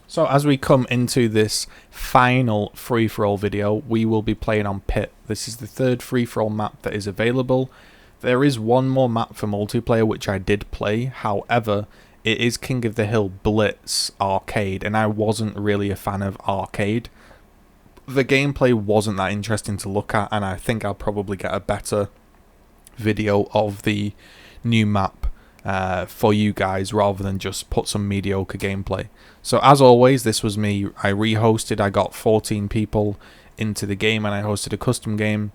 So as we come into this final free-for-all video, we will be playing on Pit. This is the third free-for-all map that is available. There is one more map for multiplayer which I did play, however, it is King of the Hill Blitz Arcade, and I wasn't really a fan of Arcade. The gameplay wasn't that interesting to look at, and I think I'll probably get a better video of the new map for you guys rather than just put some mediocre gameplay. So as always, this was me. I rehosted. I got 14 people into the game and I hosted a custom game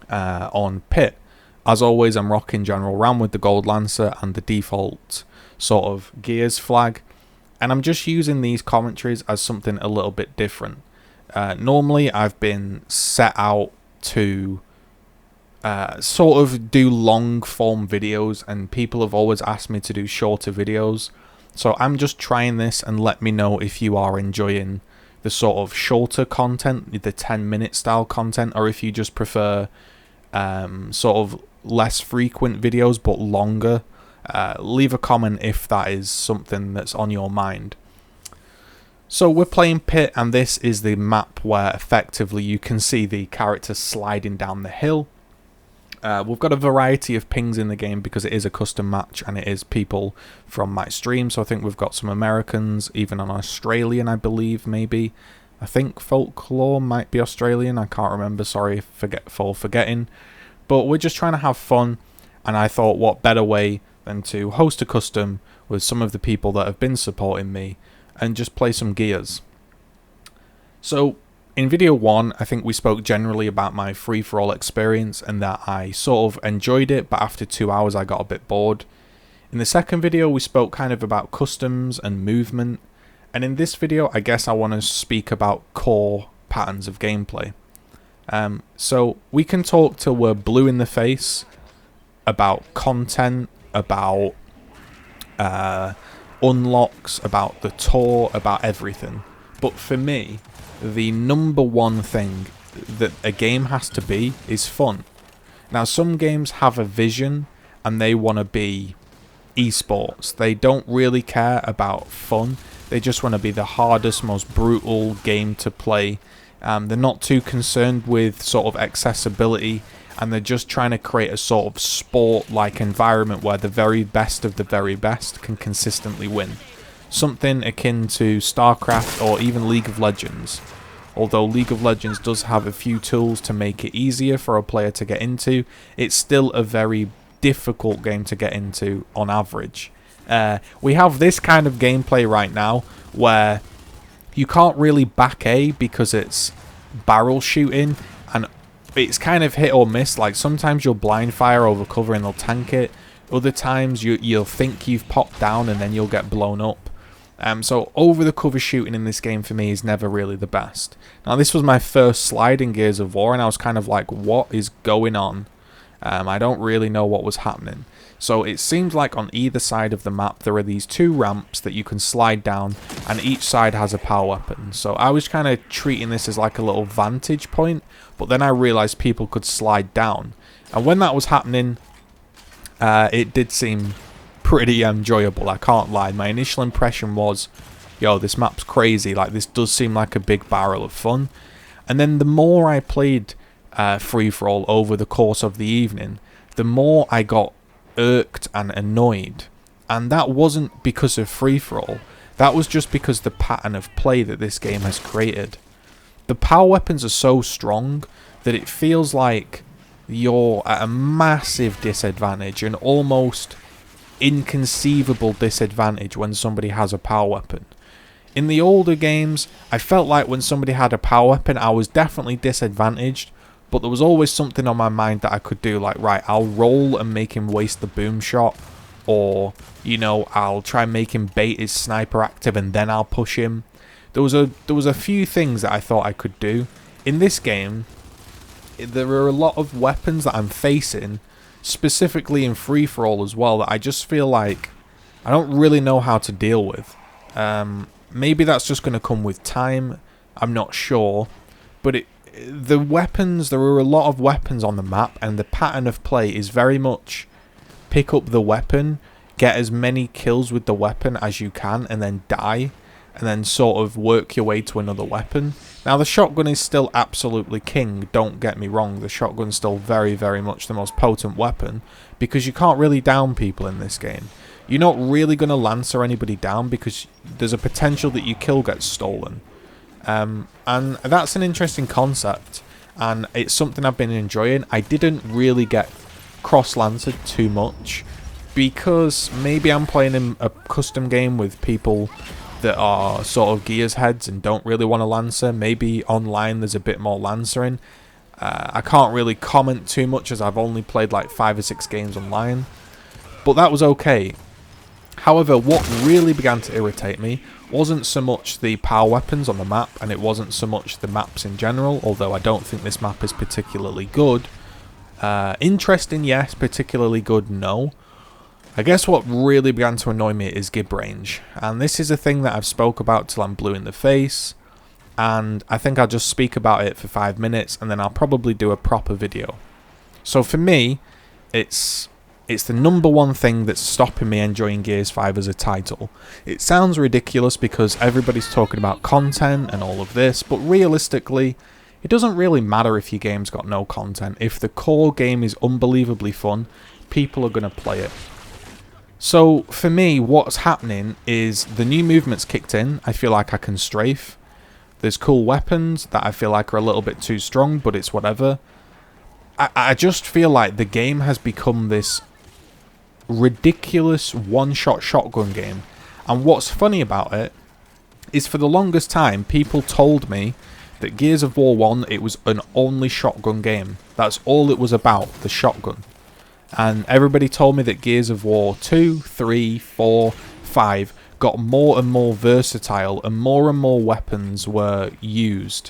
on Pit. As always, I'm rocking General Ram with the Gold Lancer and the default sort of Gears flag, and I'm just using these commentaries as something a little bit different. Normally I've been set out to sort of do long form videos, and people have always asked me to do shorter videos, so I'm just trying this, and let me know if you are enjoying the sort of shorter content, the 10-minute style content, or if you just prefer sort of less frequent videos but longer. Leave a comment if that is something that's on your mind. So we're playing Pit, and this is the map where effectively you can see the character sliding down the hill. We've got a variety of pings in the game because it is a custom match and it is people from my stream. So I think we've got some Americans, even an Australian, I believe, maybe. I think Folklore might be Australian. I can't remember. Sorry for forgetting. But we're just trying to have fun. And I thought, what better way than to host a custom with some of the people that have been supporting me and just play some Gears. So in video 1, I think we spoke generally about my free-for-all experience and that I sort of enjoyed it, but after 2 hours I got a bit bored. In the second video, we spoke kind of about customs and movement, and in this video, I guess I want to speak about core patterns of gameplay. So we can talk till we're blue in the face about content, about unlocks, about the tour, about everything. But for me, the number one thing that a game has to be is fun. Now, some games have a vision and they want to be esports. They don't really care about fun. They just want to be the hardest, most brutal game to play. They're not too concerned with sort of accessibility, and they're just trying to create a sort of sport-like environment where the very best of the very best can consistently win. Something akin to StarCraft or even League of Legends. Although League of Legends does have a few tools to make it easier for a player to get into, it's still a very difficult game to get into on average. We have this kind of gameplay right now where you can't really back A because it's barrel shooting, and it's kind of hit or miss. Like sometimes you'll blind fire over cover and they'll tank it. Other times you'll think you've popped down and then you'll get blown up. So over the cover shooting in this game for me is never really the best. Now this was my first slide in Gears of War, and I was kind of like, what is going on? I don't really know what was happening. So it seems like on either side of the map there are these two ramps that you can slide down, and each side has a power weapon. So I was kind of treating this as like a little vantage point, but then I realized people could slide down. And when that was happening, it did seem pretty enjoyable, I can't lie. My initial impression was, yo, this map's crazy, like this does seem like a big barrel of fun. And then the more I played free-for-all over the course of the evening, the more I got irked and annoyed. And that wasn't because of free-for-all, that was just because the pattern of play that this game has created. The power weapons are so strong that it feels like you're at a massive disadvantage, an almost inconceivable disadvantage when somebody has a power weapon. In the older games, I felt like when somebody had a power weapon, I was definitely disadvantaged, but there was always something on my mind that I could do, like, right, I'll roll and make him waste the boom shot, or, you know, I'll try and make him bait his sniper active and then I'll push him. There was a few things that I thought I could do. In this game, there are a lot of weapons that I'm facing, specifically in free-for-all as well, that I just feel like I don't really know how to deal with. Maybe that's just going to come with time, I'm not sure, but the weapons, there are a lot of weapons on the map, and the pattern of play is very much pick up the weapon, get as many kills with the weapon as you can, and then die. and then sort of work your way to another weapon. Now, the shotgun is still absolutely king, don't get me wrong. The shotgun's still very, very much the most potent weapon, because you can't really down people in this game. You're not really going to Lancer anybody down, because there's a potential that your kill gets stolen. And that's an interesting concept, and it's something I've been enjoying. I didn't really get cross-lancered too much, because maybe I'm playing in a custom game with people that are sort of Gears heads and don't really want to Lancer. Maybe online there's a bit more Lancering. I can't really comment too much, as I've only played like 5 or 6 games online, but that was okay. However, what really began to irritate me wasn't so much the power weapons on the map, and it wasn't so much the maps in general, although I don't think this map is particularly good. Interesting, yes. Particularly good, no. I guess what really began to annoy me is gib range, and this is a thing that I've spoke about till I'm blue in the face, and I think I'll just speak about it for 5 minutes, and then I'll probably do a proper video. So for me, it's the number one thing that's stopping me enjoying Gears 5 as a title. It sounds ridiculous because everybody's talking about content and all of this, but realistically, it doesn't really matter if your game's got no content. If the core game is unbelievably fun, people are going to play it. So for me, what's happening is the new movement's kicked in. I feel like I can strafe. There's cool weapons that I feel like are a little bit too strong, but it's whatever. I just feel like the game has become this ridiculous one-shot shotgun game. And what's funny about it is, for the longest time, people told me that Gears of War 1, it was an only shotgun game. That's all it was about, the shotgun. And everybody told me that Gears of War 2, 3, 4, 5 got more and more versatile, and more weapons were used.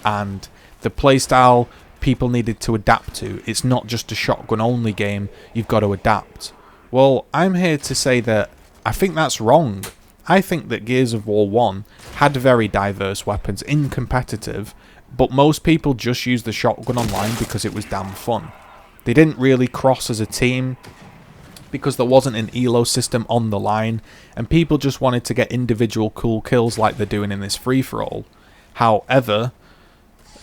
And the playstyle people needed to adapt to. It's not just a shotgun only game, you've got to adapt. Well, I'm here to say that I think that's wrong. I think that Gears of War 1 had very diverse weapons in competitive, but most people just used the shotgun online because it was damn fun. They didn't really cross as a team because there wasn't an elo system on the line, and people just wanted to get individual cool kills like they're doing in this free-for-all. However,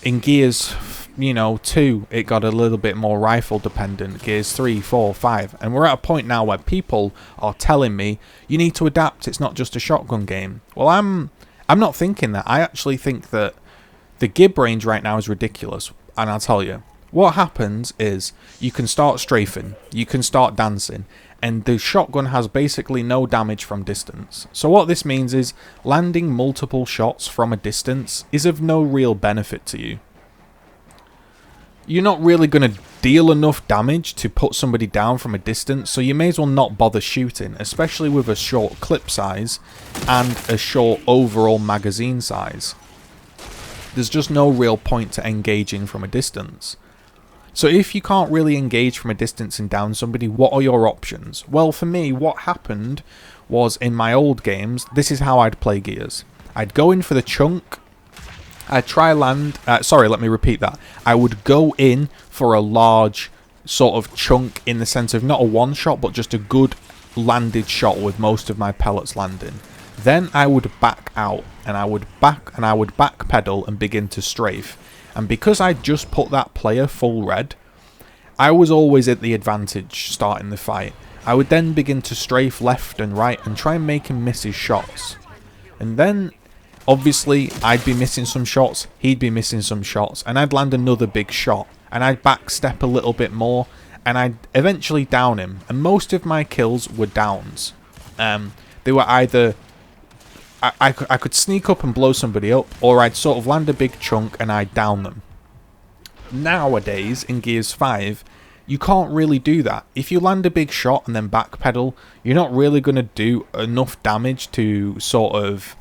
in Gears, 2, it got a little bit more rifle dependent. Gears 3, 4, 5, and we're at a point now where people are telling me you need to adapt. It's not just a shotgun game. Well, I'm not thinking that. I actually think that the gib range right now is ridiculous, and I'll tell you. What happens is you can start strafing, you can start dancing, and the shotgun has basically no damage from distance. So what this means is landing multiple shots from a distance is of no real benefit to you. You're not really going to deal enough damage to put somebody down from a distance, so you may as well not bother shooting, especially with a short clip size and a short overall magazine size. There's just no real point to engaging from a distance. So if you can't really engage from a distance and down somebody, what are your options? Well, for me, what happened was, in my old games, this is how I'd play Gears. I'd go in for the chunk. I'd try land... let me repeat that. I would go in for a large sort of chunk, in the sense of not a one shot, but just a good landed shot with most of my pellets landing. Then I would back out, and I would backpedal and begin to strafe. And because I just put that player full red, I was always at the advantage starting the fight. I would then begin to strafe left and right and try and make him miss his shots. And then, obviously, I'd be missing some shots, he'd be missing some shots, and I'd land another big shot. And I'd backstep a little bit more, and I'd eventually down him. And most of my kills were downs. They were either... I could sneak up and blow somebody up, or I'd sort of land a big chunk and I'd down them. Nowadays, in Gears 5, you can't really do that. If you land a big shot and then backpedal, you're not really going to do enough damage to sort of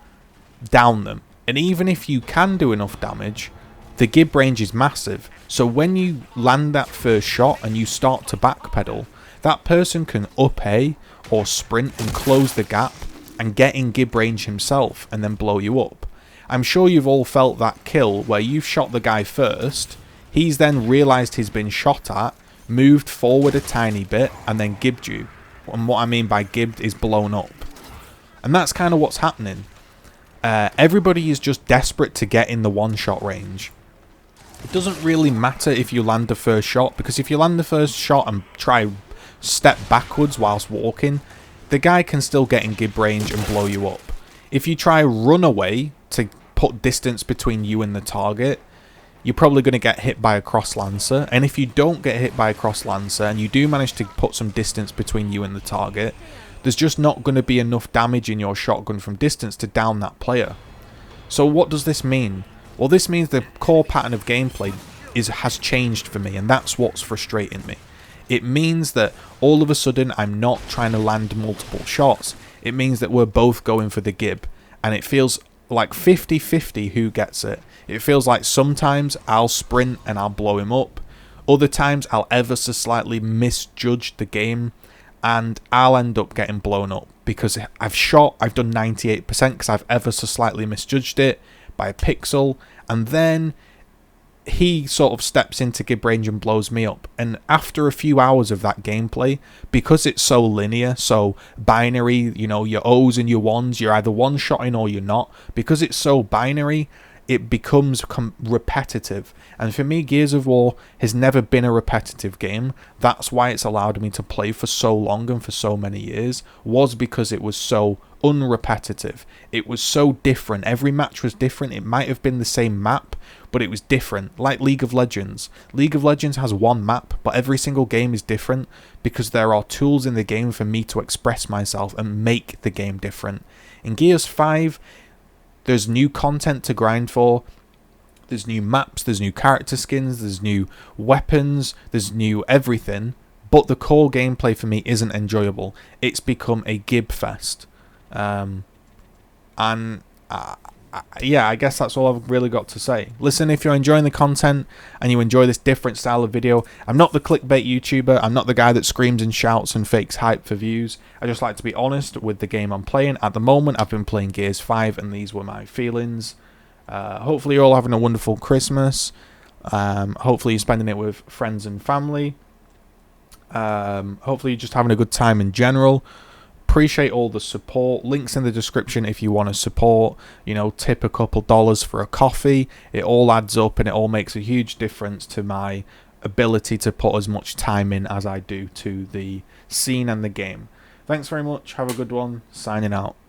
down them. And even if you can do enough damage, the gib range is massive. So when you land that first shot and you start to backpedal, that person can up A or sprint and close the gap and get in gib range himself and then blow you up. I'm sure you've all felt that kill where you've shot the guy first, he's then realised he's been shot at, moved forward a tiny bit, and then gibbed you. And what I mean by gibbed is blown up. And that's kind of what's happening. Everybody is just desperate to get in the one-shot range. It doesn't really matter if you land the first shot, because if you land the first shot and try step backwards whilst walking, the guy can still get in gib range and blow you up. If you try run away to put distance between you and the target, you're probably going to get hit by a cross lancer. And if you don't get hit by a cross lancer and you do manage to put some distance between you and the target, there's just not going to be enough damage in your shotgun from distance to down that player. So what does this mean? Well, this means the core pattern of gameplay has changed for me, and that's what's frustrating me. It means that all of a sudden I'm not trying to land multiple shots. It means that we're both going for the gib, and it feels like 50-50 who gets it. It feels like sometimes I'll sprint and I'll blow him up. Other times I'll ever so slightly misjudge the game and I'll end up getting blown up because I've done 98% because I've ever so slightly misjudged it by a pixel, and then he sort of steps into gib range and blows me up. And after a few hours of that gameplay, because it's so linear, so binary, you know, your O's and your ones, you're either one-shotting or you're not, because it's so binary, it becomes repetitive. And for me, Gears of War has never been a repetitive game. That's why it's allowed me to play for so long and for so many years, was because it was so unrepetitive. It was so different. Every match was different. It might have been the same map, but it was different. Like League of Legends. League of Legends has one map, but every single game is different because there are tools in the game for me to express myself and make the game different. In Gears 5, there's new content to grind for. There's new maps, there's new character skins, there's new weapons, there's new everything. But the core gameplay for me isn't enjoyable. It's become a gib fest. Yeah, I guess that's all I've really got to say. Listen, if you're enjoying the content and you enjoy this different style of video, I'm not the clickbait YouTuber. I'm not the guy that screams and shouts and fakes hype for views. I just like to be honest with the game I'm playing. At the moment, I've been playing Gears 5 and these were my feelings. Hopefully you're all having a wonderful Christmas. Hopefully you're spending it with friends and family. Hopefully you're just having a good time in general. Appreciate all the support. Links in the description if you want to support. You know, tip a couple dollars for a coffee. It all adds up and it all makes a huge difference to my ability to put as much time in as I do to the scene and the game. Thanks very much. Have a good one. Signing out.